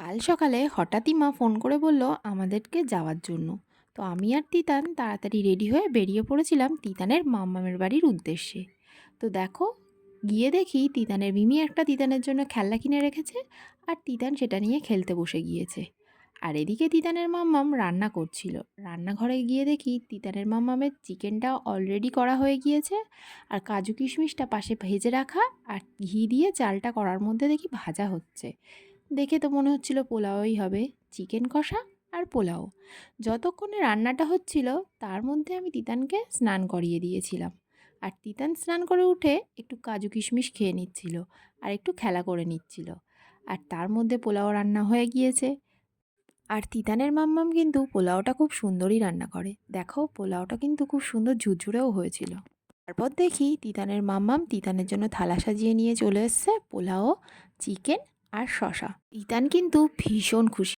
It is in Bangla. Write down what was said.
কাল সকালে হঠাৎই মা ফোন করে বলল আমাদেরকে যাওয়ার জন্য। তো আমি আর তিতান তাড়াতাড়ি রেডি হয়ে বেরিয়ে পড়েছিলাম তিতানের মামামের বাড়ির উদ্দেশ্যে। তো দেখো, গিয়ে দেখি তিতানের মিমি একটা তিতানের জন্য খেলনা কিনে রেখেছে, আর তিতান সেটা নিয়ে খেলতে বসে গিয়েছে। আর এদিকে তিতানের মাম্মাম রান্না করছিল। রান্নাঘরে গিয়ে দেখি তিতানের মাম্মামের চিকেনটা অলরেডি করা হয়ে গিয়েছে, আর কাজু কিশমিশটা পাশে ভেজে রাখা, আর ঘি দিয়ে চালটা করার মধ্যে দেখি ভাজা হচ্ছে। দেখে তো মনে হচ্ছিল পোলাওই হবে, চিকেন কষা আর পোলাও। যতক্ষণে রান্নাটা হচ্ছিল তার মধ্যে আমি তিতানকে স্নান করিয়ে দিয়েছিলাম। আর তিতান স্নান করে উঠে একটু কাজু কিশমিশ খেয়ে নিচ্ছিল, আর একটু খেলা করে নিচ্ছিল। আর তার মধ্যে পোলাও রান্না হয়ে গিয়েছে। আর তিতানের মাম্মাম কিন্তু পোলাওটা খুব সুন্দরই রান্না করে, দেখো পোলাওটা কিন্তু খুব সুন্দর ঝুরঝুরেও হয়েছিল। তারপর দেখি তিতানের মাম্মাম তিতানের জন্য থালা সাজিয়ে নিয়ে চলে এসছে পোলাও, চিকেন আর শশা। তিতান কিন্তু ভীষণ খুশি।